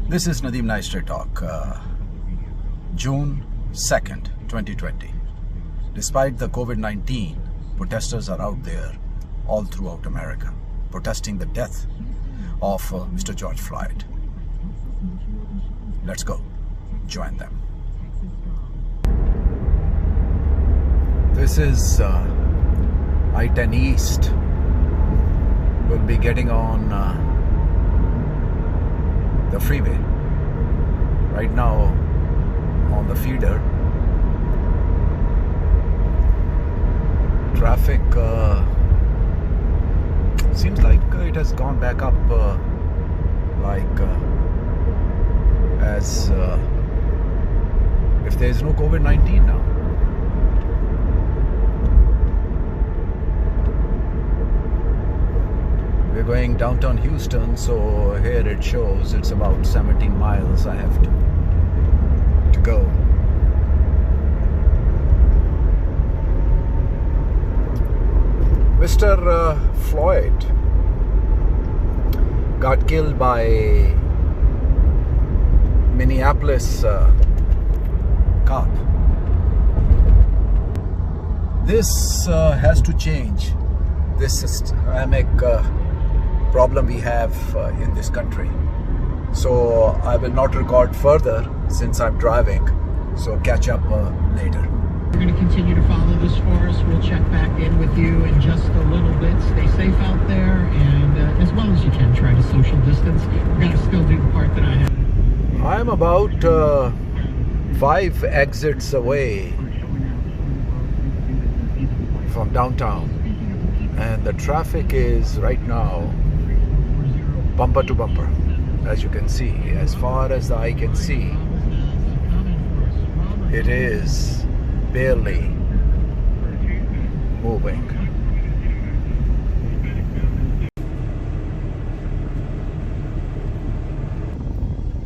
This is Nadeem Nice Straight Talk, June 2nd, 2020. Despite the COVID-19, protesters are out there all throughout America, protesting the death of Mr. George Floyd. Let's go, join them. This is I-10 East. We'll be getting on the freeway right now on the feeder. Traffic seems like it has gone back up as if there is no COVID-19 now. We're going downtown Houston, so here it shows it's about 17 miles I have to go. Mr. Floyd got killed by Minneapolis cop. This has to change. This systemic problem we have in this country. So I will not record further since I'm driving. So catch up later. We're going to continue to follow this for us. We'll check back in with you in just a little bit. Stay safe out there, and as well as you can, try to social distance. We're going to still do the part that I have. I'm about 5 exits away from downtown, and the traffic is right now bumper to bumper, as you can see. As far as the eye can see, it is barely moving.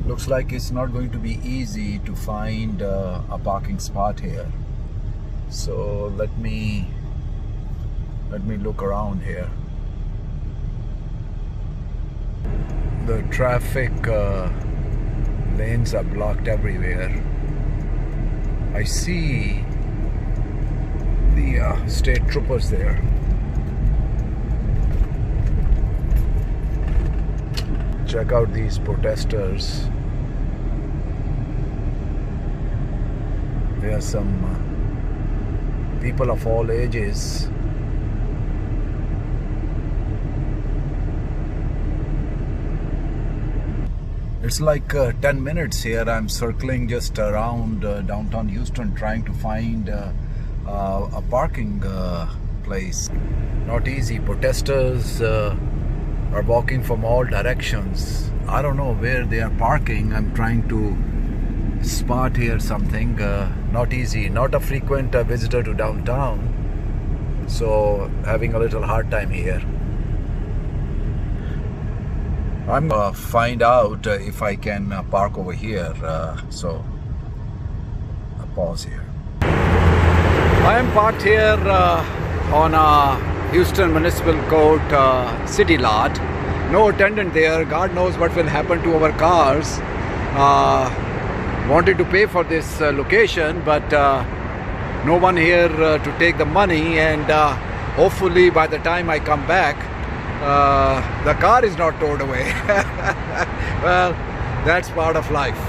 Looks like it's not going to be easy to find a parking spot here. So let me look around here. The traffic lanes are blocked everywhere. I see the state troopers there. Check out these protesters. There are some people of all ages. It's like 10 minutes here. I'm circling just around downtown Houston trying to find a parking place. Not easy. Protesters are walking from all directions. I don't know where they are parking. I'm trying to spot here something. Not easy. Not a frequent visitor to downtown, so having a little hard time here. I'm gonna find out if I can park over here, so I'll pause here. I am parked here on a Houston Municipal Court city lot. No attendant there. God knows what will happen to our cars. Wanted to pay for this location, but no one here to take the money, and hopefully by the time I come back, the car is not towed away. Well, that's part of life.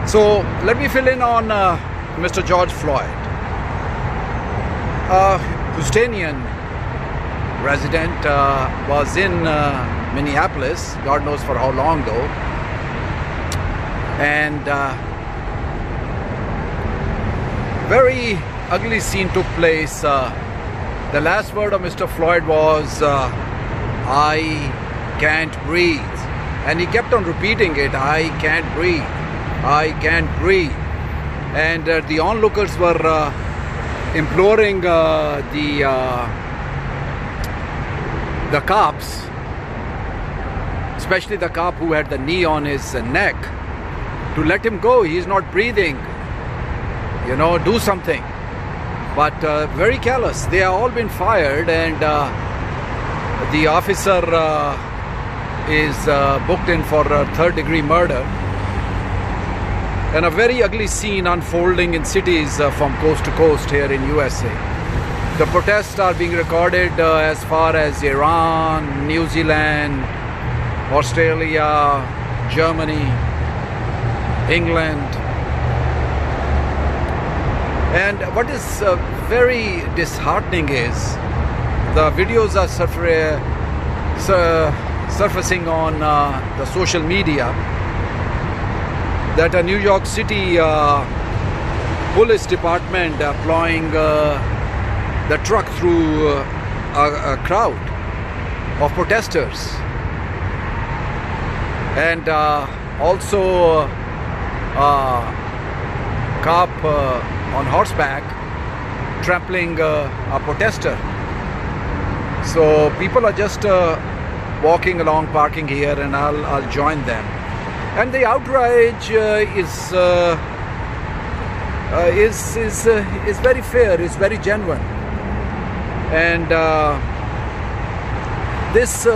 So let me fill in on Mr. George Floyd. Houstonian resident, was in Minneapolis, God knows for how long though, and very ugly scene took place. The last word of Mr. Floyd was I can't breathe, and he kept on repeating it, I can't breathe, I can't breathe. And the onlookers were imploring the cops, especially the cop who had the knee on his neck, to let him go. He's not breathing, you know, do something. But very callous. They have all been fired, and the officer is booked in for third-degree murder. And a very ugly scene unfolding in cities from coast to coast here in USA. The protests are being recorded as far as Iran, New Zealand, Australia, Germany, England. And what is very disheartening is the videos are surfacing on the social media that a New York City police department deploying the truck through a crowd of protesters, and also a cop on horseback trampling a protester. So people are just walking along, parking here, and I'll join them. And the outrage is very fair, is very genuine, and this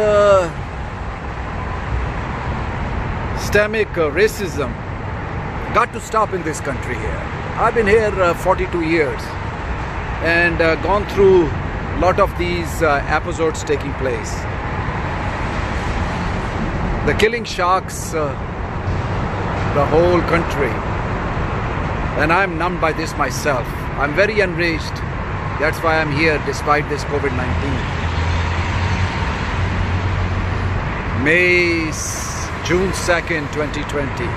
systemic racism got to stop in this country here. I've been here 42 years and gone through a lot of these episodes taking place. The killing shocks the whole country, and I'm numbed by this myself. I'm very enraged. That's why I'm here despite this COVID-19. June 2nd, 2020.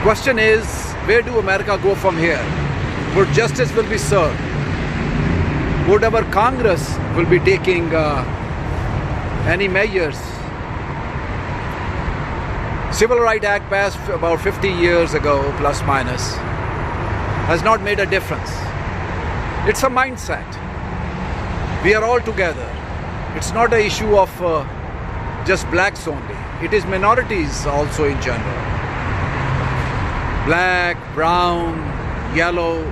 Question is, where do America go from here? Would justice will be served? Would our Congress will be taking any measures? Civil Rights Act passed about 50 years ago, plus minus, has not made a difference. It's a mindset. We are all together. It's not an issue of just blacks only. It is minorities also in general. Black, brown, yellow,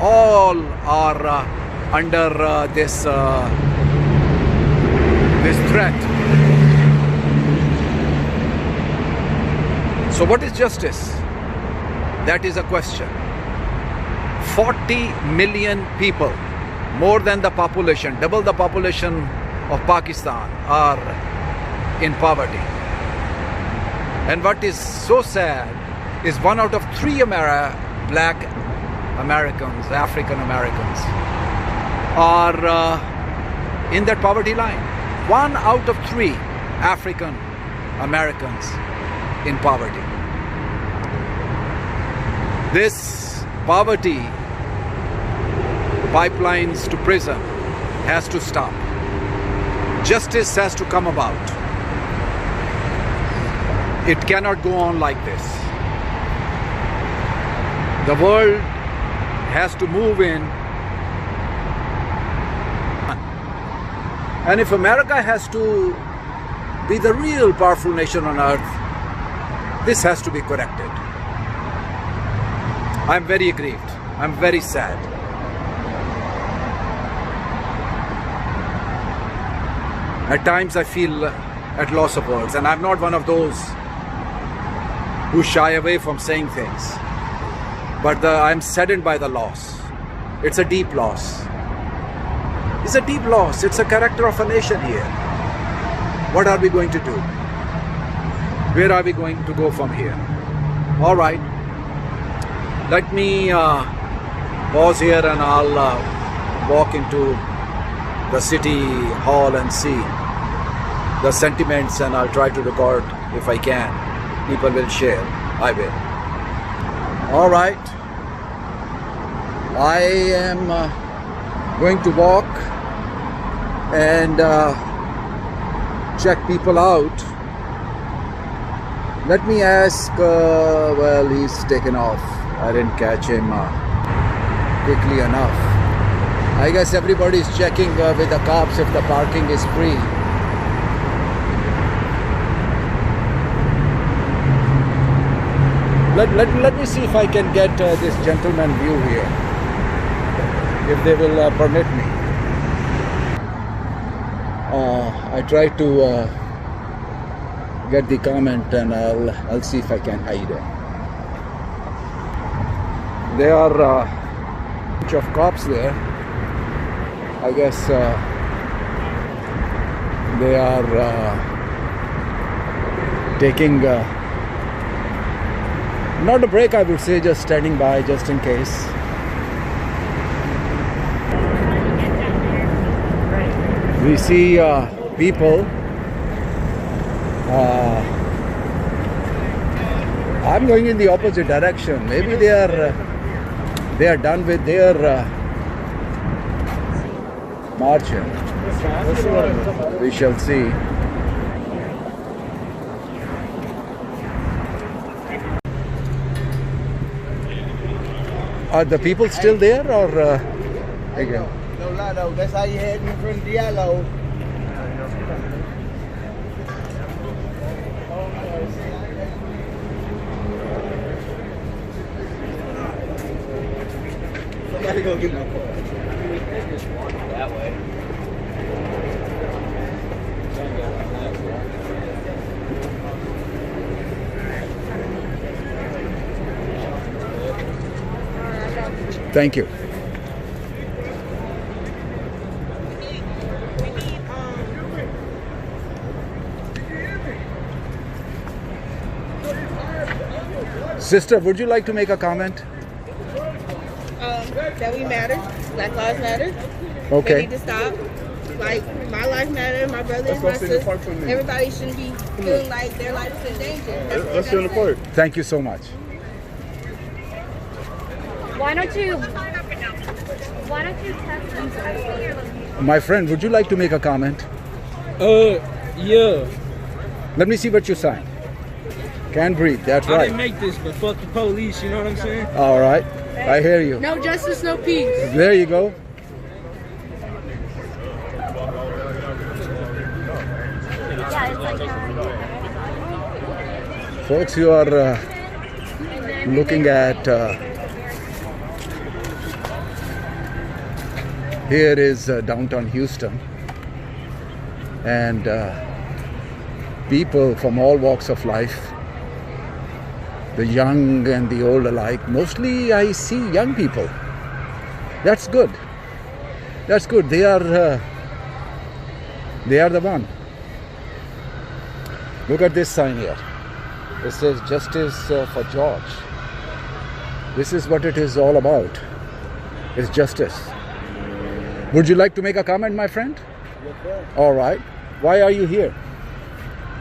all are under this threat. So what is justice? That is a question. 40 million people, more than the population, double the population of Pakistan, are in poverty. And what is so sad is 1 out of 3 black Americans, African Americans, are in that poverty line. 1 out of 3 African Americans in poverty. This poverty pipelines to prison has to stop. Justice has to come about. It cannot go on like this. The world has to move in. And if America has to be the real powerful nation on earth, this has to be corrected. I'm very aggrieved. I'm very sad. At times I feel at loss of words, and I'm not one of those who shy away from saying things. But I'm saddened by the loss. It's a deep loss. It's a deep loss. It's a character of a nation here. What are we going to do? Where are we going to go from here? All right. Let me pause here, and I'll walk into the city hall and see the sentiments, and I'll try to record if I can. People will share. I will. All right. I am going to walk and check people out. Let me ask, well, he's taken off. I didn't catch him quickly enough. I guess everybody's checking with the cops if the parking is free. Let me see if I can get this gentleman view here, if they will permit me. I tried to get the comment, and I'll see if I can hide it. There are a bunch of cops there. I guess they are taking not a break, I would say, just standing by just in case. We see people. I'm going in the opposite direction. Maybe they are done with their marching. We shall see. Are the people still there, or again? No lie though, that's how you heading from Diallo. Somebody go get my car. That way. Thank you. Sister, would you like to make a comment? That we matter. Black lives matter. Okay. They need to stop. Like, my life matters, my brother and my sister. Everybody shouldn't be feeling like their life is in danger. Let's go in the park. Thank you so much. Why don't you text them? My friend, would you like to make a comment? Yeah. Let me see what you signed. Can't breathe, that's I right. didn't make this, but fuck the police, you know what I'm saying? All right, I hear you. No justice, no peace. There you go. Yeah, it's like Folks, you are looking at here is downtown Houston, and people from all walks of life, the young and the old alike. Mostly I see young people. That's good. That's good. They are the one. Look at this sign here. It says Justice for George. This is what it is all about. It's justice. Would you like to make a comment, my friend? Yes, sir. All right. Why are you here?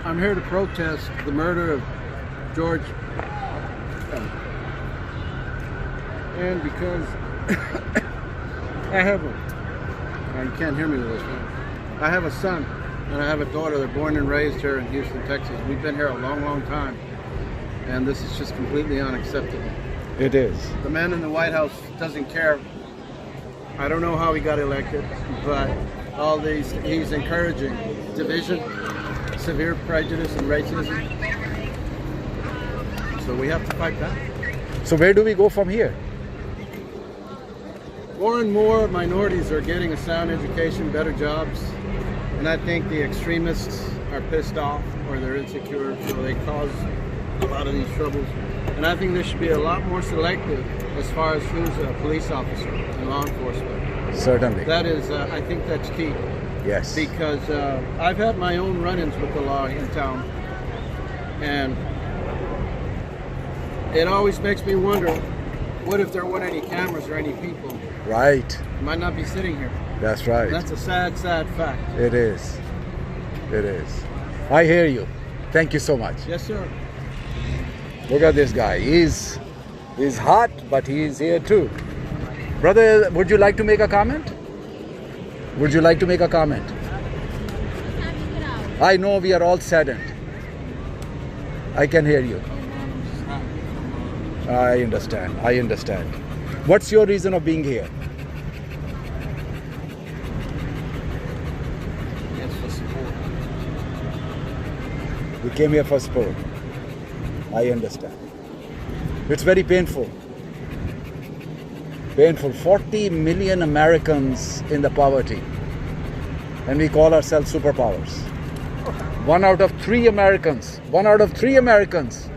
I'm here to protest the murder of George. And because I have a, you can't hear me with this one. I have a son and I have a daughter. They're born and raised here in Houston, Texas. We've been here a long, long time. And this is just completely unacceptable. It is. The man in the White House doesn't care. I don't know how he got elected, but he's encouraging division, severe prejudice and racism. So we have to fight back. So where do we go from here? More and more minorities are getting a sound education, better jobs, and I think the extremists are pissed off or they're insecure, so they cause a lot of these troubles. And I think there should be a lot more selective as far as who's a police officer in law enforcement. Certainly. That is, I think that's key. Yes. Because I've had my own run-ins with the law in town, and it always makes me wonder, what if there weren't any cameras or any people? Right. I might not be sitting here. That's right. That's a sad, sad fact. It is. It is. I hear you. Thank you so much. Yes, sir. Look at this guy. He's hot, but he's here too. Brother, would you like to make a comment? Would you like to make a comment? I know we are all saddened. I can hear you. I understand. I understand. What's your reason of being here? It's for support. We came here for sport. I understand. It's very painful. Painful. 40 million Americans in the poverty. And we call ourselves superpowers. 1 out of 3 Americans, 1 out of 3 Americans,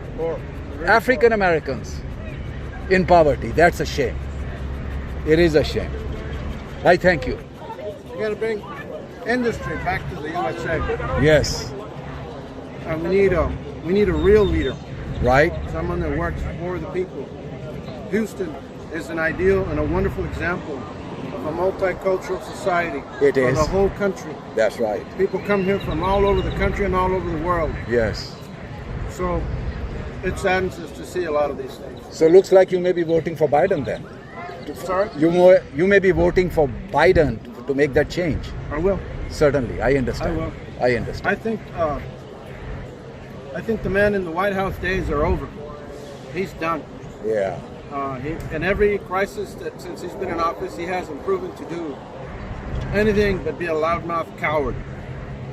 African Americans in poverty. That's a shame. It is a shame. I thank you. We got to bring industry back to the USA. Yes. And we need a real leader, Right? someone that works for the people. Houston is an ideal and a wonderful example of a multicultural society It for is. the whole country. That's right. People come here from all over the country and all over the world. Yes. So it saddens us to see a lot of these things. So looks like you may be voting for Biden then. Sorry? You may be voting for Biden to make that change. I will. Certainly, I understand. I will. I understand. I think the man in the White House days are over. He's done. Yeah. In every crisis that since he's been in office, he hasn't proven to do anything but be a loudmouth coward.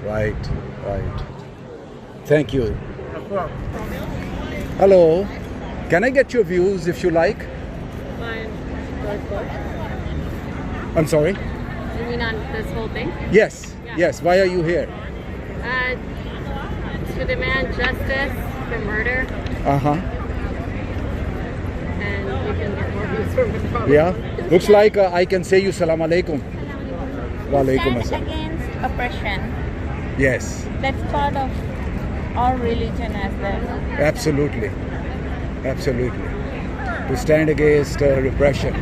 Right. Right. Thank you. No problem. Hello. Can I get your views if you like? Fine. I'm sorry? You mean on this whole thing? Yes. Yeah. Yes. Why are you here? To demand justice for murder, Uh-huh. and you can get more views from the problem. Yeah. Looks like I can say you salam alaikum. Wa alaikum Stand assalam. against oppression. Yes. That's part of our religion as well. Absolutely. Absolutely. To stand against repression.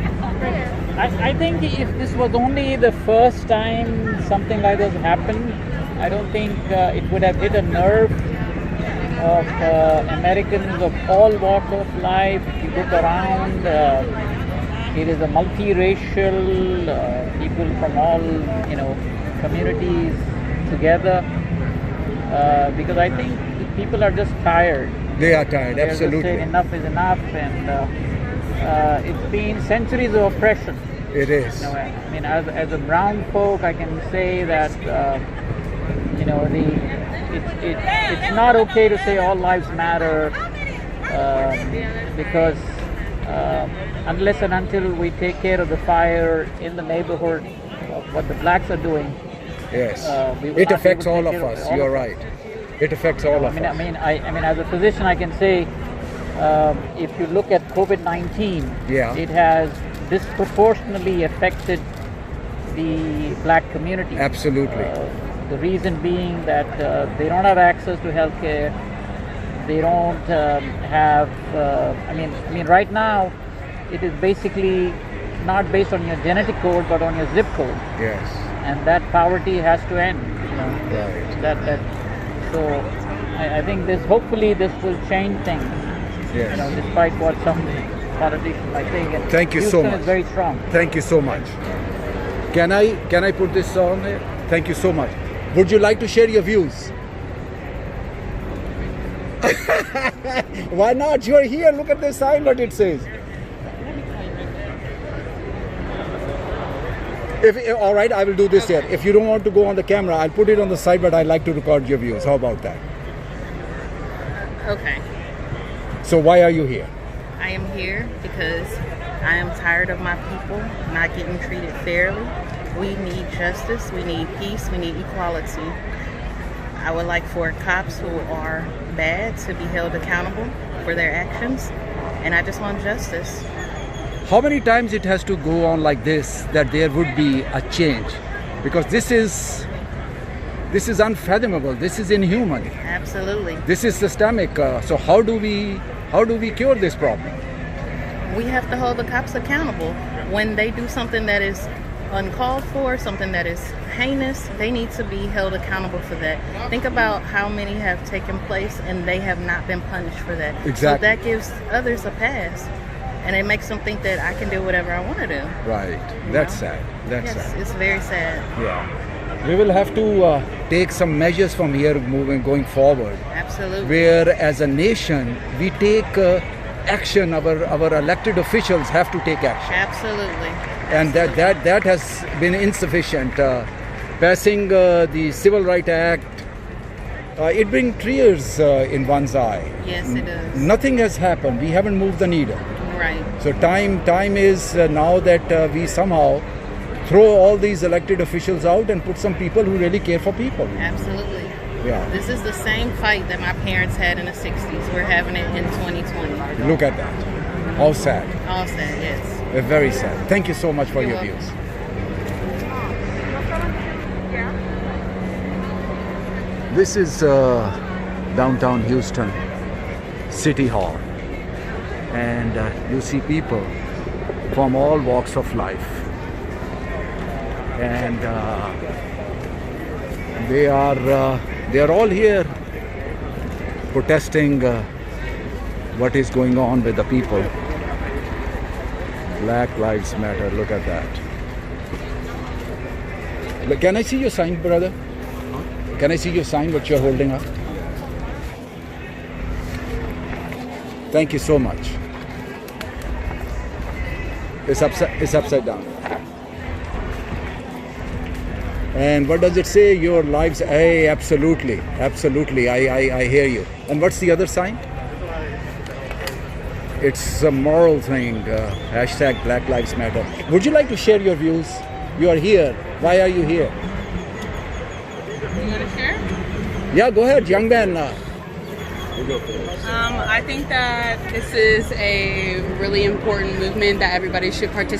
I think if this was only the first time something like this happened, I don't think it would have hit a nerve of Americans of all walks of life. If you look around, it is a multiracial, people from all communities together. Because I think people are just tired. They are tired. They're just Absolutely. saying enough is enough, and it's been centuries of oppression. It is. I mean, as a brown folk, I can say that it's not okay to say all lives matter, because unless and until we take care of the fire in the neighborhood of what the blacks are doing, Yes. we will It not be affects able to all take of care of us. all You're of us. right. It affects all of I us. mean, as a physician, I can say, if you look at COVID-19, Yeah. it has disproportionately affected the black community. Absolutely. The reason being that they don't have access to healthcare. They don't have. I mean, right now, it is basically not based on your genetic code, but on your zip code, Yes. and that poverty has to end. Right. That. So, I think hopefully this will change things. Yes. Despite what some politicians might think. And Thank you so Houston much. is very strong. Thank you so much. Can I put this on here? Thank you so much. Would you like to share your views? Why not? You're here. Look at the sign, what it says. All right, I will do this here. If you don't want to go on the camera, I'll put it on the side, but I like to record your views. How about that? Okay. So why are you here? I am here because I am tired of my people not getting treated fairly. We need justice, we need peace, we need equality. I would like for cops who are bad to be held accountable for their actions, and I just want justice. How many times it has to go on like this that there would be a change? Because this is unfathomable. This is inhuman. Absolutely. This is systemic. So how do we cure this problem? We have to hold the cops accountable. When they do something that is uncalled for, something that is heinous, they need to be held accountable for that. Think about how many have taken place and they have not been punished for that. Exactly. So that gives others a pass. And it makes them think that I can do whatever I want to do. Right. That's sad. That's Yes, sad. it's very sad. Yeah. We will have to take some measures from here going forward. Absolutely. Where as a nation we take action. Our elected officials have to take action. Absolutely. And that has been insufficient. Passing the Civil Rights Act, it brings tears in one's eye. Yes, it does. Nothing has happened. We haven't moved the needle. Right. So time is now that we somehow throw all these elected officials out and put some people who really care for people. Absolutely. Yeah. This is the same fight that my parents had in the 60s. We're having it in 2020. Look at that. All sad. All sad, yes. Very sad. Thank you so much for You're your welcome. views. This is downtown Houston City Hall, and you see people from all walks of life, and they are all here protesting what is going on with the people. Black Lives Matter. Look at that. Look, can I see your sign, brother? Can I see your sign, what you're holding up? Thank you so much. It's upside down. And what does it say? Your lives? Hey, absolutely. Absolutely. I hear you. And what's the other sign? It's a moral thing. Hashtag Black Lives Matter. Would you like to share your views? You are here. Why are you here? You want to share? Yeah, go ahead, young man. I think that this is a really important movement that everybody should find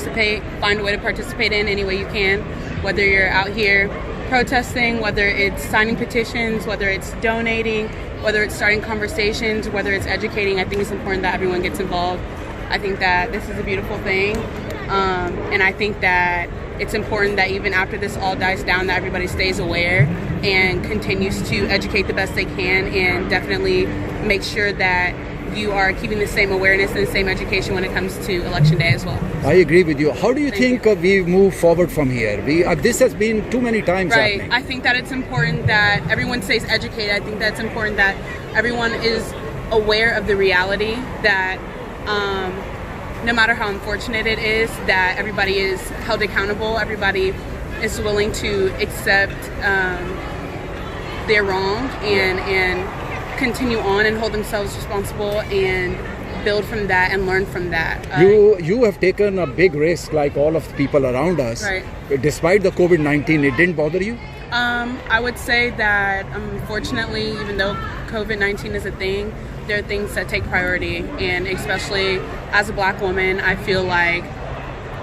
a way to participate in any way you can, whether you're out here protesting, whether it's signing petitions, whether it's donating, whether it's starting conversations, whether it's educating. I think it's important that everyone gets involved. I think that this is a beautiful thing, and I think that it's important that even after this all dies down, that everybody stays aware and continues to educate the best they can, and definitely make sure that you are keeping the same awareness and the same education when it comes to election day as well. I agree with you. How do you think we move forward from here? This has been too many times happening. I think that it's important that everyone stays educated. I think that's important that everyone is aware of the reality that no matter how unfortunate it is, that everybody is held accountable, everybody is willing to accept their wrong and continue on and hold themselves responsible and build from that and learn from that. You have taken a big risk like all of the people around us. Right. Despite the COVID-19, it didn't bother you? I would say that unfortunately, even though COVID-19 is a thing, there are things that take priority, and especially as a Black woman, I feel like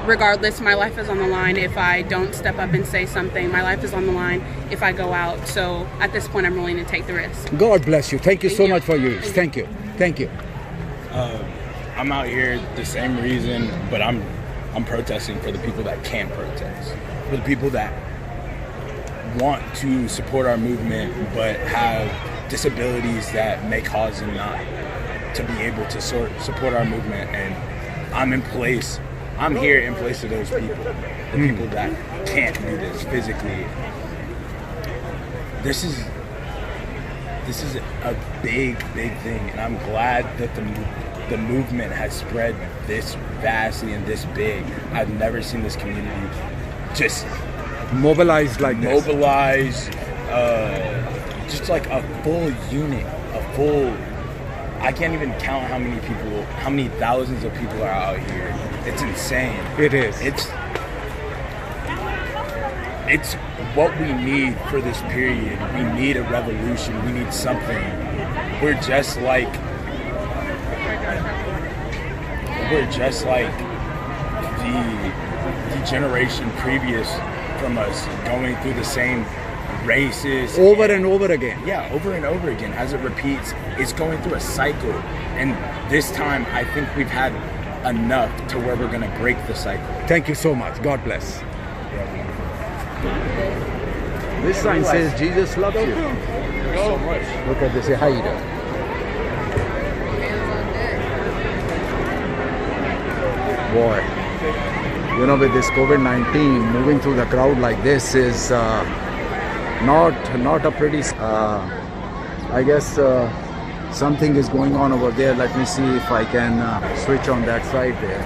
regardless, my life is on the line if I don't step up and say something. My life is on the line if I go out. So at this point, I'm willing to take the risk. God bless you. Thank you so much for yours. Thank you. Thank you. I'm out here the same reason, but I'm protesting for the people that can't protest, for the people that want to support our movement but have disabilities that may cause them not to be able to support our movement. And I'm here in place of those people, the people that can't do this physically. This is a big thing, and I'm glad that the movement has spread this vastly and this big. I've never seen this community just mobilized like this. Just like a full unit, I can't even count how many thousands of people are out here. It's insane. It is. It's what we need for this period. We need a revolution. We need something. We're just like the generation previous from us, going through the same races over and over again. Yeah, over and over again. As it repeats, it's going through a cycle. And this time, I think we've had enough to where we're going to break the cycle. Thank you so much. God bless. This sign says Jesus loves you. So much. Look at this. How you doing? Boy, you know, with this COVID-19, moving through the crowd like this is not a pretty. I guess something is going on over there. Let me see if I can switch on that side there.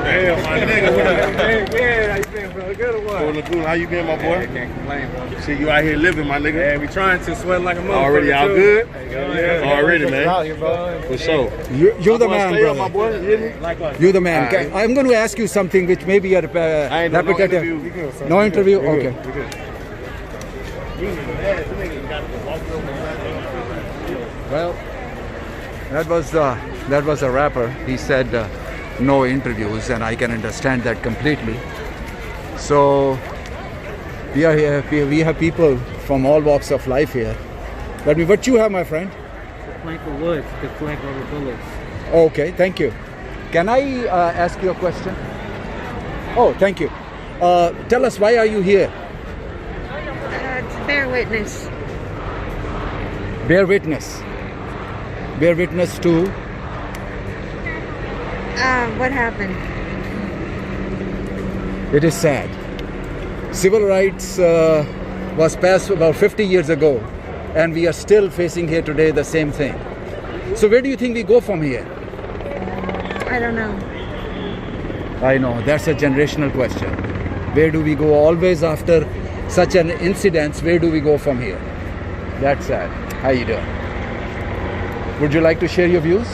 Hey, my nigga, what up? Yeah, how you been, bro? Good one. Cool. How you been, my boy? Yeah, can't complain, bro. See you out here living, my nigga. Yeah, we trying to sweat like a motherfucker. Already out too. good? Yeah. Already, man. Out here, bro. For sure. You're the man, Stay up, my brother. boy. You hear me? Likewise. You're the man. All right. I'm going to ask you something which may be a I ain't doing no repetitive. interview. No interview? We good. Okay. We good. Well, that was a rapper. He said no interviews, and I can understand that completely. So we are here. We have people from all walks of life here. But what you have, my friend? Plank of wood to flank over bullets. Okay, thank you. Can I ask you a question? Oh, thank you. Tell us, why are you here? To bear witness. Bear witness. Bear witness to? What happened? It is sad. Civil rights was passed about 50 years ago, and we are still facing here today the same thing. So where do you think we go from here? I don't know. I know, that's a generational question. Where do we go? Always after such an incident, where do we go from here? That's sad. How you doing? Would you like to share your views?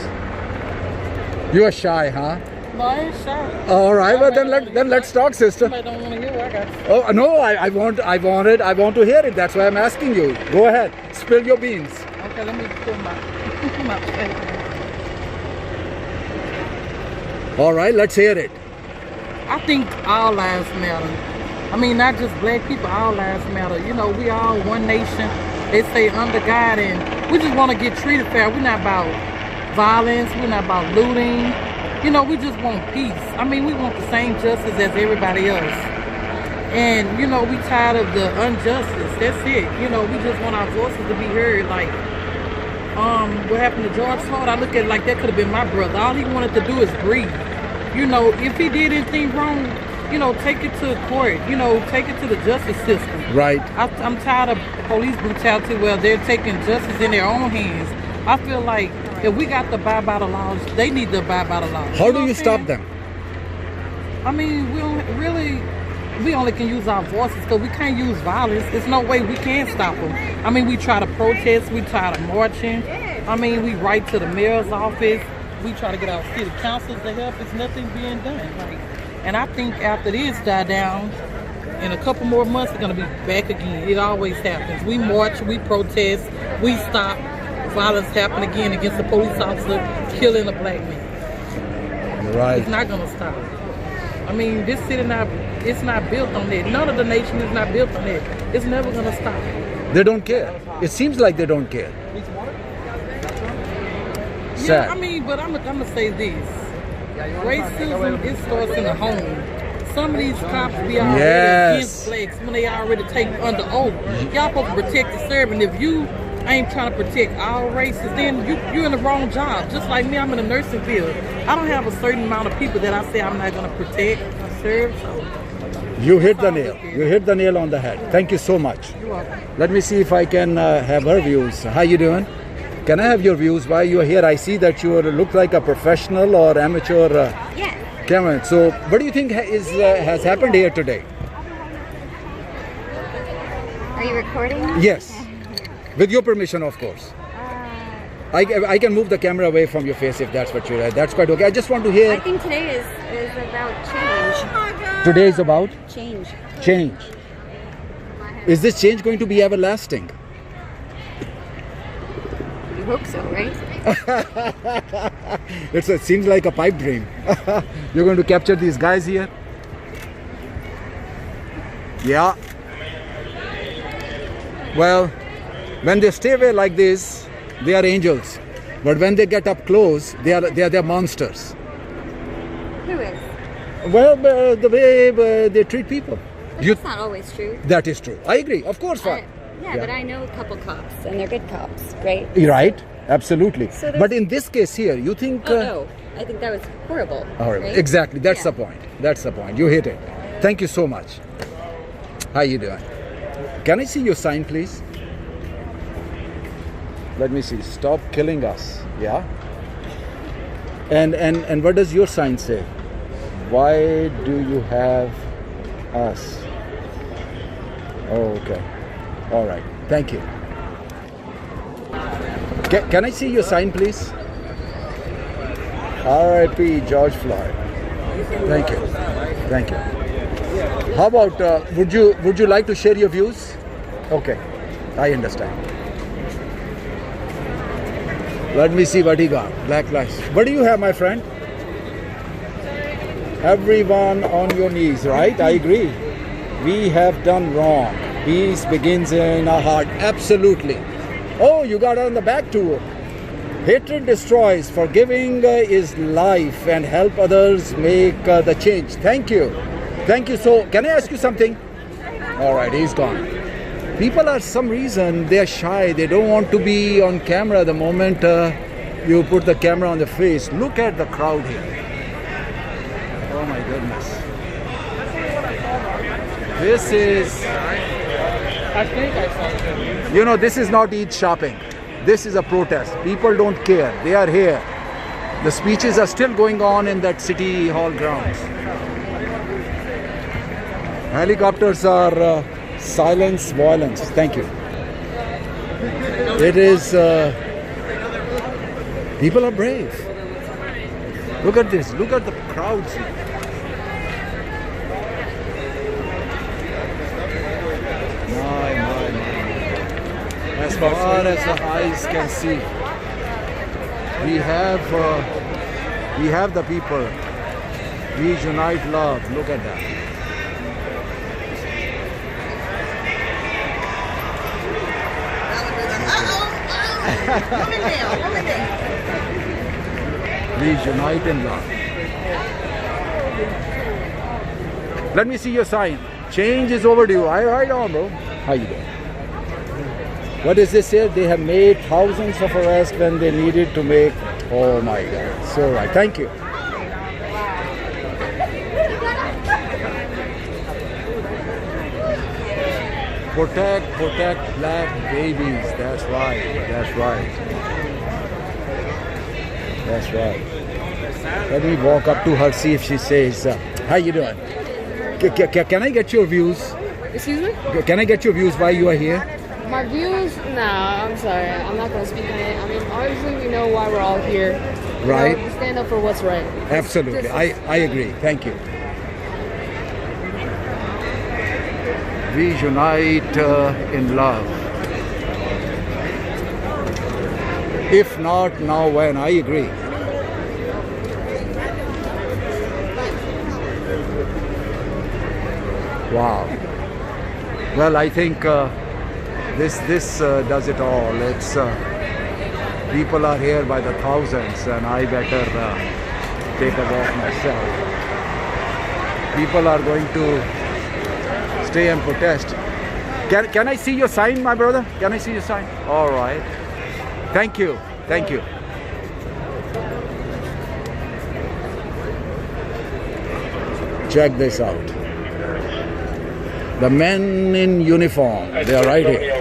You are shy, huh? No, I ain't shy. All right, well then let's talk, sister. Somebody don't want to hear what I got to say. Oh no, I want to hear it. That's why I'm asking you. Go ahead, spill your beans. Okay, let me pull my paper. All right, let's hear it. I think all lives matter. I mean, not just black people, all lives matter. You know, we all one nation. They say under God, and we just want to get treated fair. We're not about violence. We're not about looting. You know, we just want peace. I mean, we want the same justice as everybody else. And, you know, we tired of the injustice. That's it. You know, we just want our voices to be heard. Like, what happened to George Floyd, I look at it like that could have been my brother. All he wanted to do is breathe. You know, if he did anything wrong, you know, take it to court. You know, take it to the justice system. Right. I'm tired of police brutality where they're taking justice in their own hands. I feel like if we got to abide by the laws, they need to abide by the laws. How do you stop them? I mean, we only can use our voices because we can't use violence. There's no way we can stop them. I mean, we try to protest, we try to marching. I mean, we write to the mayor's office. We try to get our city councils to help. It's nothing being done. Like, and I think after this die down, in a couple more months, it's gonna be back again. It always happens. We march, we protest, we stop. Violence happen again against a police officer killing a black man. Right. It's not gonna stop. I mean, this city it's not built on that. None of the nation is not built on that. It's never gonna stop. They don't care. It seems like they don't care. Sad. Yeah, I mean, but I'm gonna say this. Racism, it starts in the home. Some of these cops be already against blacks when they already take under oath. Y'all supposed to protect the servant. If you ain't trying to protect all races, then you're in the wrong job. Just like me, I'm in the nursing field. I don't have a certain amount of people that I say I'm not gonna protect or serve. So you hit the nail. You hit the nail on the head. Thank you so much. You're welcome. Let me see if I can have her views. How you doing? Can I have your views? Why you are here? I see that you look like a professional or amateur cameraman. So, what do you think has happened here today? Are you recording? Yes, with your permission, of course. I can move the camera away from your face if that's what you're at. That's quite okay. I just want to hear. I think today is about change. Today is about Change. change. Is this change going to be everlasting? You hope so, right? It seems like a pipe dream. You're going to capture these guys here? Yeah. Well, when they stay away like this, they are angels. But when they get up close, they are monsters. Who is? Well, the way they treat people. But that's not always true. That is true. I agree. Of course, fine. Yeah, but I know a couple cops, and they're good cops, right? Right. Absolutely. So but in this case here, you think... Oh, no. I think that was horrible. Horrible. Right? Exactly. That's the point. That's the point. You hit it. Thank you so much. How you doing? Can I see your sign, please? Let me see. Stop killing us. Yeah. And what does your sign say? Why do you have us? Oh, okay. All right. Thank you. Can I see your sign, please? R.I.P. George Floyd. Thank you. Thank you. How about would you like to share your views? Okay, I understand. Let me see what he got. Black lives. What do you have, my friend? Everyone on your knees, right? I agree. We have done wrong. Peace begins in our heart. Absolutely. Oh, you got on the back too. Hatred destroys. Forgiving is life, and help others make the change. Thank you. Thank you. So, can I ask you something? All right, he's gone. People are some reason they are shy. They don't want to be on camera the moment you put the camera on the face. Look at the crowd here. Oh my goodness. This is, you know, this is not Eid shopping. This is a protest. People don't care. They are here. The speeches are still going on in that city hall grounds. Helicopters are silence violence. Thank you. It is, people are brave. Look at this. Look at the crowds here. As far as the eyes can see, we have the people. We unite love. Look at that. We unite in love. Let me see your sign. Change is overdue. Right on, bro. How you doing? What is this here? They have made thousands of arrests when they needed to make. Oh my God. So right. Thank you. Protect black babies. That's right. That's right. That's right. Let me walk up to her, see if she says, how you doing? Can I get your views? Excuse me? Can I get your views why you are here? My views? No, I'm sorry. I'm not going to speak on it. I mean, obviously we know why we're all here. Right. You know, stand up for what's right. Absolutely. I agree. Thank you. We unite in love. If not, now when? I agree. Wow. Well, I think this does it all. It's people are here by the thousands, and I better take a walk myself. People are going to stay and protest. Can I see your sign, my brother? Can I see your sign? All right. Thank you. Thank you. Check this out. The men in uniform, they are right here.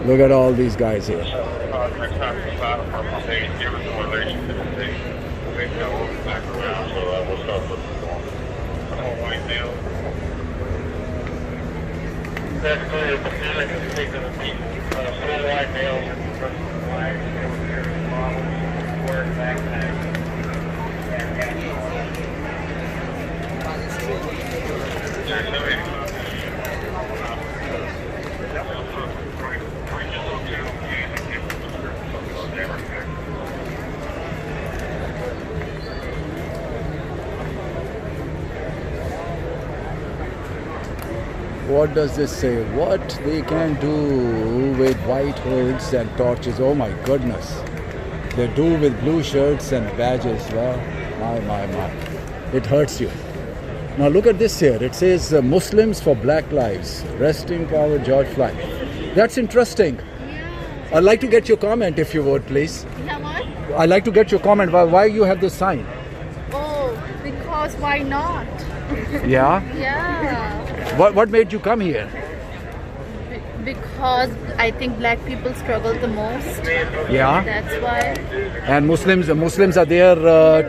Look at all these guys here. What does this say? What they can do with white hoods and torches? Oh my goodness. They do with blue shirts and badges. Well, my. It hurts you. Now look at this here. It says Muslims for Black Lives. Rest in power, George Floyd. That's interesting. Yeah. I'd like to get your comment if you would, please. Yeah, what? I'd like to get your comment why you have this sign. Oh, because why not? Yeah? Yeah. What made you come here? Because I think black people struggle the most. Yeah. That's why. And Muslims are there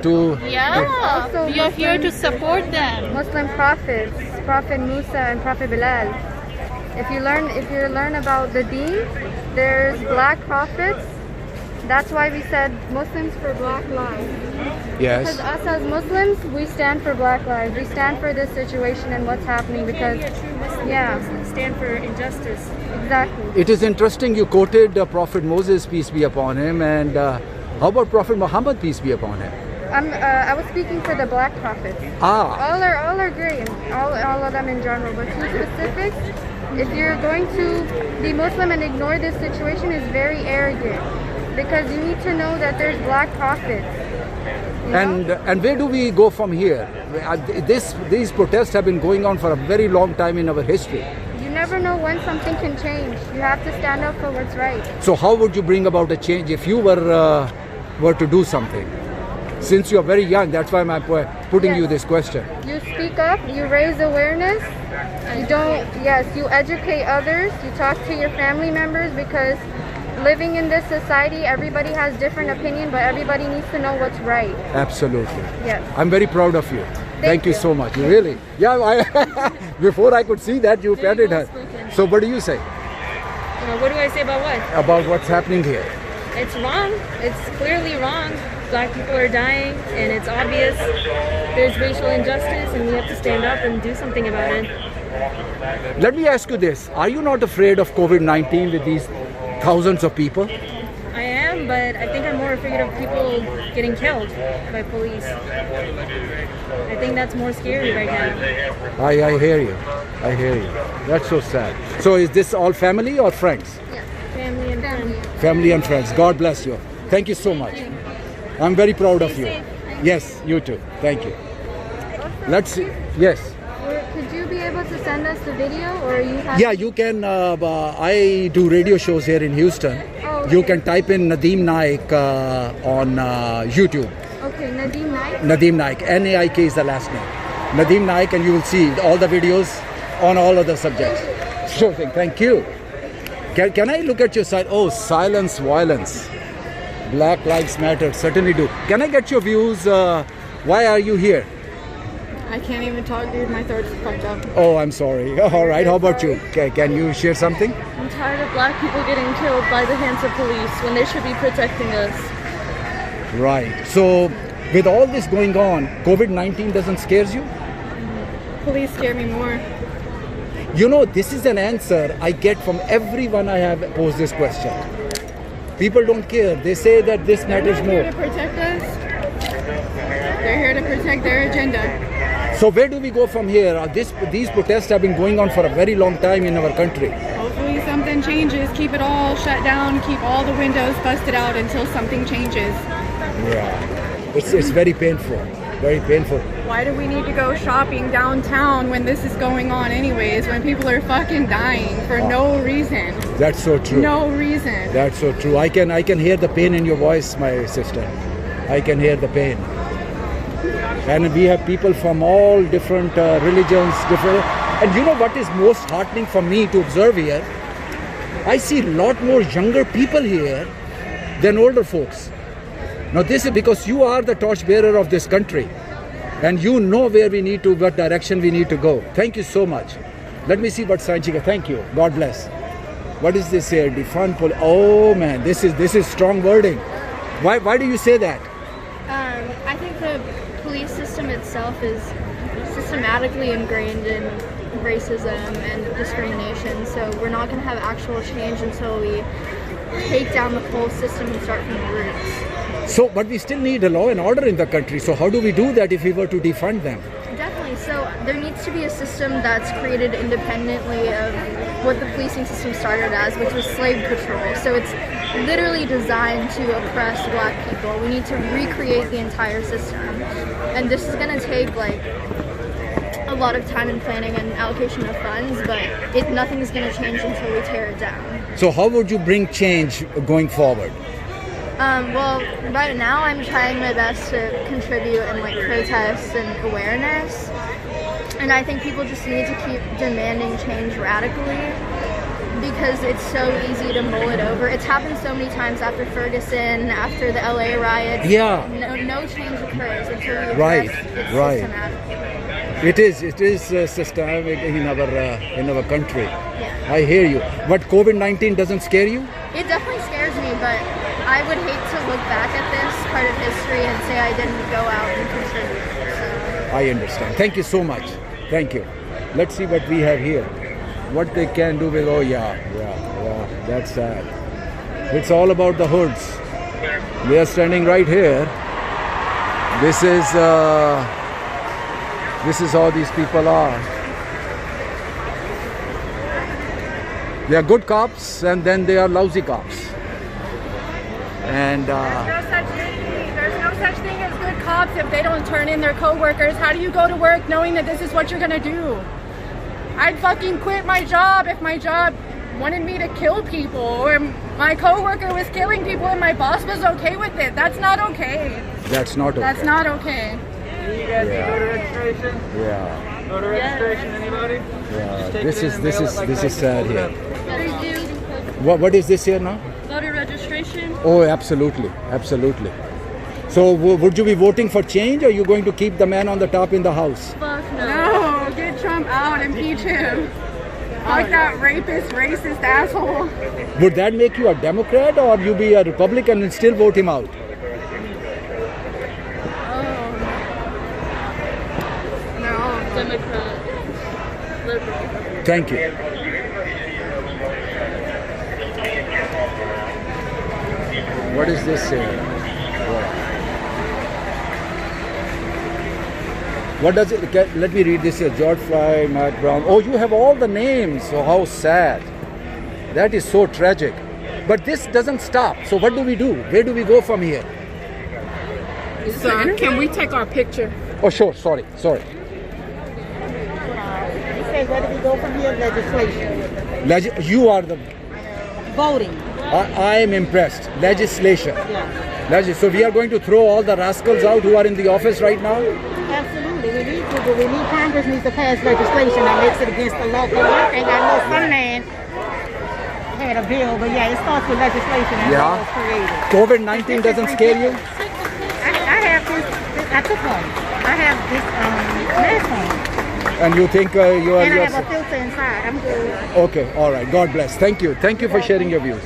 to. Yeah. Also, We are here to support them. Muslim prophets, Prophet Musa and Prophet Bilal. If you learn about the Deen, there's black prophets. That's why we said Muslims for Black Lives. Yes. Because us as Muslims, we stand for Black lives. We stand for this situation and what's happening because, Stand for injustice. Exactly. It is interesting you quoted Prophet Moses, peace be upon him, and how about Prophet Muhammad, peace be upon him? I was speaking for the black prophets. Ah. All are great, all of them in general, but two specifics. If you're going to be Muslim and ignore this situation is very arrogant, because you need to know that there's black prophets. And where do we go from here? These protests have been going on for a very long time in our history. You never know when something can change. You have to stand up for what's right. So how would you bring about a change if you were to do something? Since you're very young, that's why I'm putting you this question. You speak up, you raise awareness, you educate others, you talk to your family members, because living in this society, everybody has different opinion, but everybody needs to know what's right. Absolutely. Yes. I'm very proud of you. Thank you so much. Really? Yeah, before I could see that, you patted her. So what do you say? What do I say about what? About what's happening here? It's wrong. It's clearly wrong. Black people are dying, and it's obvious there's racial injustice, and we have to stand up and do something about it. Let me ask you this. Are you not afraid of COVID-19 with these thousands of people? I am, but I think I'm more afraid of people getting killed by police. I think that's more scary right now. I hear you. I hear you. That's so sad. So is this all family or friends? Yeah, family and friends. Family and friends. God bless you. Thank you so much. I'm very proud of you. Yes, you too. Thank you. Let's see. Yes. Could you be able to send us the video, or you have? Yeah, you can. I do radio shows here in Houston. Oh, okay. You can type in Nadeem Naik on YouTube. Okay, Nadeem Naik. Nadeem Naik. Naik is the last name. Nadeem Naik, and you will see all the videos on all other subjects. Sure thing. Thank you. Can I look at your side? Oh, silence violence. Black Lives Matter. Certainly do. Can I get your views? Why are you here? I can't even talk, dude. My throat's fucked up. Oh, I'm sorry. All right. How about you? Can you share something? I'm tired of black people getting killed by the hands of police when they should be protecting us. Right. So, with all this going on, COVID-19 doesn't scare you? Police scare me more. You know, this is an answer I get from everyone I have posed this question. People don't care. They say that this matters more. They're here to protect us. They're here to protect their agenda. So where do we go from here? These protests have been going on for a very long time in our country. Hopefully something changes. Keep it all shut down. Keep all the windows busted out until something changes. Yeah. It's very painful. Very painful. Why do we need to go shopping downtown when this is going on anyways? When people are fucking dying for no reason. That's so true. No reason. That's so true. I can hear the pain in your voice, my sister. I can hear the pain. And we have people from all different religions, and you know what is most heartening for me to observe here? I see a lot more younger people here than older folks. Now this is because you are the torchbearer of this country, and you know where we need to, what direction we need to go. Thank you so much. Let me see what sign she got. Thank you. God bless. What is this here? Defund police. Oh man, this is strong wording. Why do you say that? I think the police system itself is systematically ingrained in racism and discrimination, so we're not going to have actual change until we take down the whole system and start from the roots. So, but we still need a law and order in the country, so how do we do that if we were to defund them? Definitely. So there needs to be a system that's created independently of what the policing system started as, which was slave patrol. So it's literally designed to oppress black people. We need to recreate the entire system. And this is going to take like a lot of time and planning and allocation of funds, but nothing's going to change until we tear it down. So how would you bring change going forward? Well, right now I'm trying my best to contribute in like protests and awareness. And I think people just need to keep demanding change radically. because it's so easy to mull it over. It's happened so many times after Ferguson, after the LA riots. Yeah. No change occurs until we address Right, it's right. systematic. It is systemic in our country. Yeah. I hear you. But COVID-19 doesn't scare you? It definitely scares me, but I would hate to look back at this part of history and say I didn't go out and contribute. So. I understand. Thank you so much. Thank you. Let's see what we have here. What they can do with, oh yeah, that's sad. It's all about the hoods. They are standing right here. This is how these people are. They are good cops and then they are lousy cops. And There's no such thing as good cops if they don't turn in their co-workers. How do you go to work knowing that this is what you're gonna do? I'd fucking quit my job if my job wanted me to kill people, or my co-worker was killing people and my boss was okay with it. That's not okay. that's not okay. That's not okay. You guys need voter registration? Yeah. Voter registration, anybody? Yeah. Just take This it in is and this mail is it like this is most sad people here. do. What is this here now? Voter registration? Oh, absolutely, absolutely. So would you be voting for change, or are you going to keep the man on the top in the house? Fuck no. No, get Trump out, impeach him. Fuck that rapist, racist asshole. Would that make you a Democrat, or you be a Republican and still vote him out? Democrat. Liberal. Thank you. What is this here? What does it? Let me read this here. George Floyd, Naik Brown. Oh, you have all the names. Oh, how sad. That is so tragic. But this doesn't stop. So what do we do? Where do we go from here? Sir, can we take our picture? Oh, sure. Sorry. You say, where do we go from here? Legislation. You are the... Voting. I am impressed. Legislation. Yeah. So we are going to throw all the rascals out who are in the office right now? Absolutely. We need to, but we need Congress needs to pass legislation that makes it against the law. Because I think I know some man had a bill, but yeah, it starts with legislation and law was created. COVID-19 doesn't scare you? I have this, I took home. I have this mask on. And you think you are... And I have a filter inside. I'm good. Okay, all right. God bless. Thank you. Thank you for sharing your views.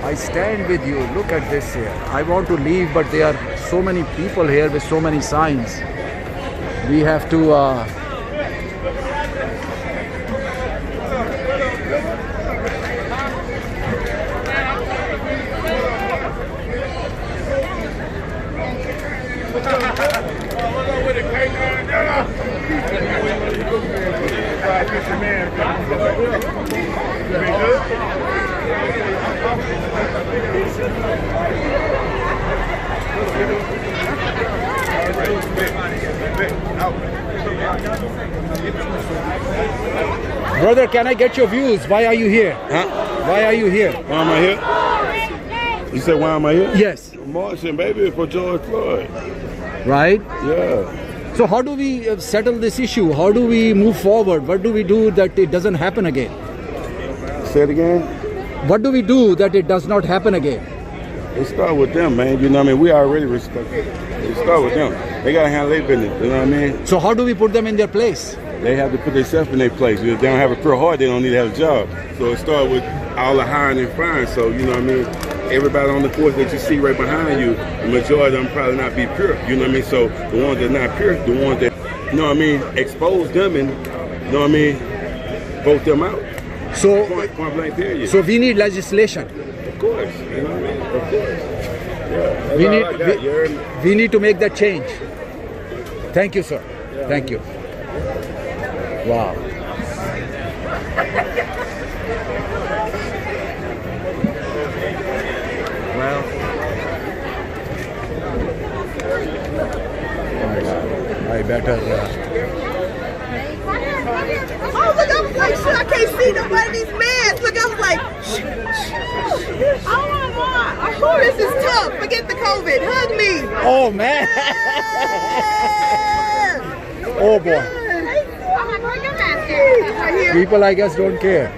I stand with you. Look at this here. I want to leave, but there are so many people here with so many signs. We have to... Brother, can I get your views? Why are you here? Huh? Why are you here? Why am I here? You said why am I here? Yes. Marching, baby, for George Floyd. Right? Yeah. So how do we settle this issue? How do we move forward? What do we do that it doesn't happen again? Say it again? What do we do that it does not happen again? It start with them, man. You know what I mean? We already respect it. It start with them. They got to handle their business. You know what I mean? So how do we put them in their place? They have to put themselves in their place. If they don't have a pure heart, they don't need to have a job. So it starts with all the hiring and firing. So, you know what I mean? Everybody on the force that you see right behind you, the majority of them probably not be pure. You know what I mean? So the ones that not pure, the ones that, you know what I mean, expose them and, you know what I mean, vote them out. So, point blank period. So we need legislation. Of course. You know what I mean? Of course. Yeah. We need to make that change. Thank you, sir. Yeah. Thank you. Wow. Well, I better. Oh, look, I was like, shit, I can't see nobody of these masks. Look, I was like, oh my God. Oh, this is tough. Forget the COVID. Hug me. Oh, man. Oh, boy. I'm like, where your mask People, I guess, don't care.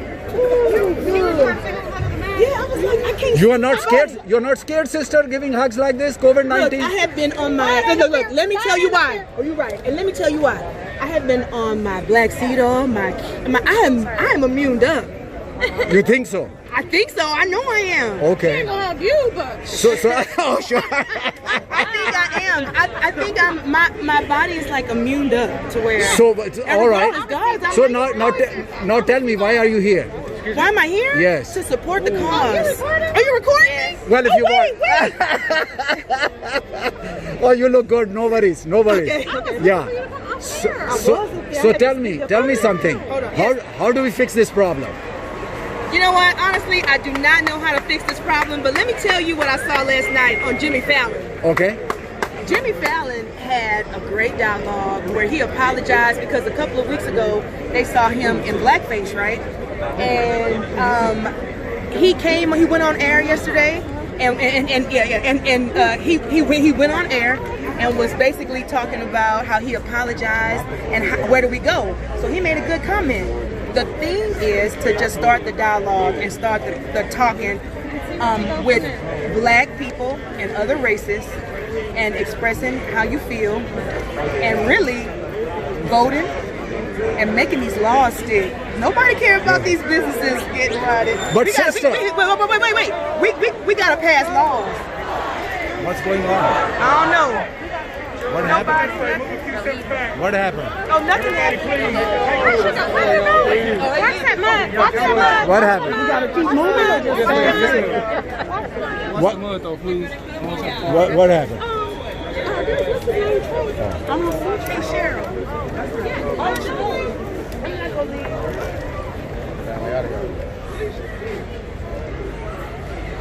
Yeah, I was like, I can't. You are not scared? You're not scared, sister, giving hugs like this, COVID-19? Look, I have been on my. Look, let me tell you why. Oh, you're right. And let me tell you why. I have been on my black cedar, I am immune up. You think so? I think so. I know I am. Okay. I ain't gonna hug you, but. Oh, sure. I think I am. I think my body is like immune up to where. So, all right. So now tell me, why are you here? Why am I here? Yes. To support the cause. Are you recording me? Well, if you want. Oh, you look good. No worries. No worries. Okay. Yeah. So tell me something. How do we fix this problem? You know what? Honestly, I do not know how to fix this problem, but let me tell you what I saw last night on Jimmy Fallon. Okay. Jimmy Fallon had a great dialogue where he apologized because a couple of weeks ago they saw him in blackface, right? And he went on air yesterday, he went on air and was basically talking about how he apologized and where do we go. So he made a good comment. The thing is to just start the dialogue and start the talking with black people and other races and expressing how you feel and really voting and making these laws stick. Nobody cares about these businesses getting rotted. But we gotta pass laws. What's going on? I don't know. What happened? What happened? Oh, nothing happened. What happened? We gotta keep moving. What happened? I'm gonna say Cheryl.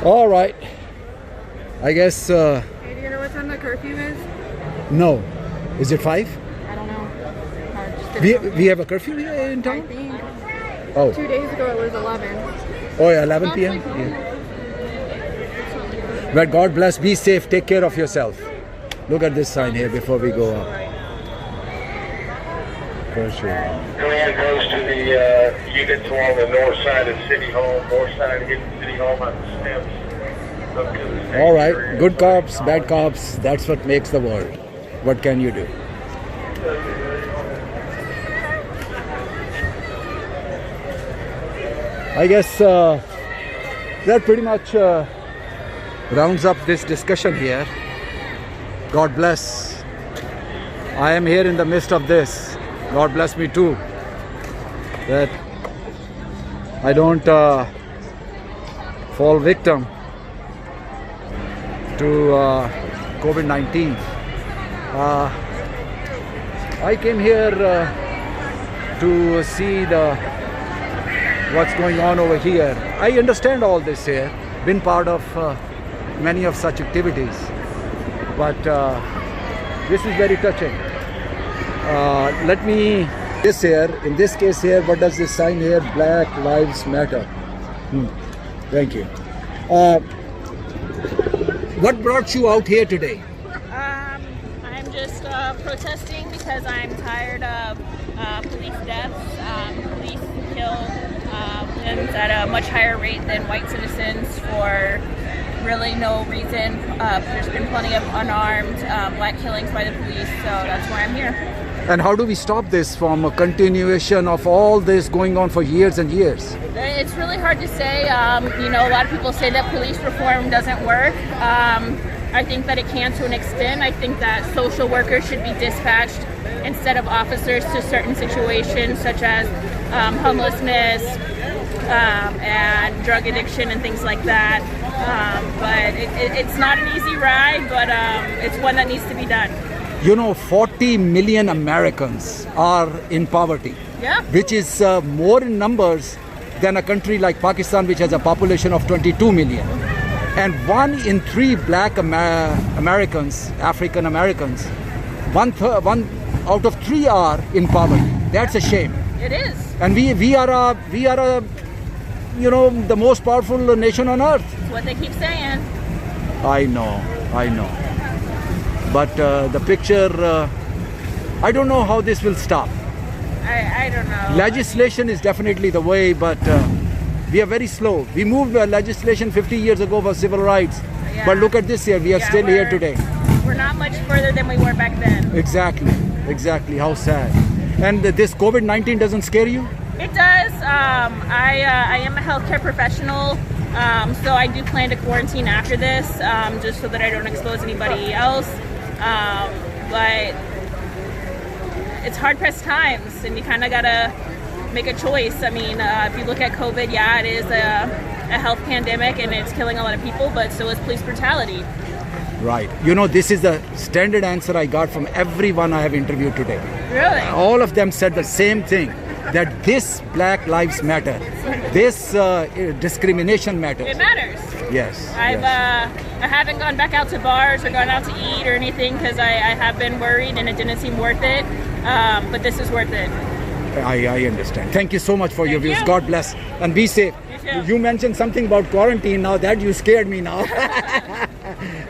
All right. I guess. Hey, do you know what time the curfew is? No. Is it 5? I don't know. We have a curfew here in town? I think. Oh. 2 days ago it was 11. Oh, yeah, 11 p.m.? Yeah. But God bless. Be safe. Take care of yourself. Look at this sign here before we go up. For sure. Command goes to the units along the north side of City Hall, north side of City Hall on the steps. All right. Good cops, bad cops. That's what makes the world. What can you do? I guess that pretty much rounds up this discussion here. God bless. I am here in the midst of this. God bless me too. That I don't fall victim to COVID-19. I came here to see what's going on over here. I understand all this here, been part of many of such activities, but this is very touching. Let me, in this case here, what does this sign here? Black Lives Matter. Thank you. What brought you out here today? I'm just protesting because I'm tired of police deaths. Police kill Muslims at a much higher rate than white citizens for really no reason. There's been plenty of unarmed black killings by the police, so that's why I'm here. And how do we stop this from a continuation of all this going on for years and years? It's really hard to say. You know, a lot of people say that police reform doesn't work. I think that it can to an extent. I think that social workers should be dispatched instead of officers to certain situations such as homelessness and drug addiction and things like that. But it's not an easy ride, but it's one that needs to be done. You know, 40 million Americans are in poverty, yeah, which is more in numbers than a country like Pakistan, which has a population of 22 million. And 1 in 3 black Americans, African Americans, one out of 3 are in poverty. That's a shame. It is. And we are a you know, the most powerful nation on earth. That's what they keep saying. I know. But the picture, I don't know how this will stop. I don't know. Legislation is definitely the way, but we are very slow. We moved legislation 50 years ago for civil rights, Yeah. but look at this year. We are still here today. We're not much further than we were back then. Exactly. Exactly. How sad. And this COVID-19 doesn't scare you? It does. I am a healthcare professional, so I do plan to quarantine after this, just so that I don't expose anybody else. But it's hard-pressed times, and you kind of gotta make a choice. I mean, if you look at COVID, yeah, it is a health pandemic, and it's killing a lot of people, but so is police brutality. Right. You know, this is the standard answer I got from everyone I have interviewed today. Really? All of them said the same thing, that this Black Lives Matter, this discrimination matters. It matters. Yes. I haven't gone back out to bars or gone out to eat or anything because I have been worried and it didn't seem worth it. But this is worth it. I understand. Thank you so much for your views. you. God bless. And be safe. You mentioned something about quarantine now. That you scared me now.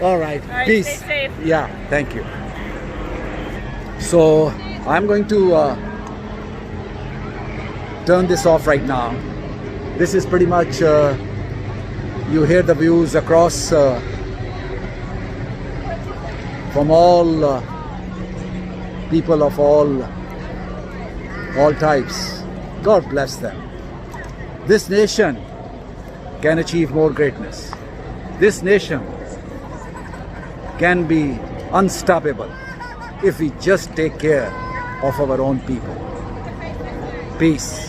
All right. All right, Peace. stay safe. Yeah. Thank you. So I'm going to turn this off right now. This is pretty much you hear the views across from all people of all types. God bless them. This nation can achieve more greatness. This nation can be unstoppable if we just take care of our own people. Peace.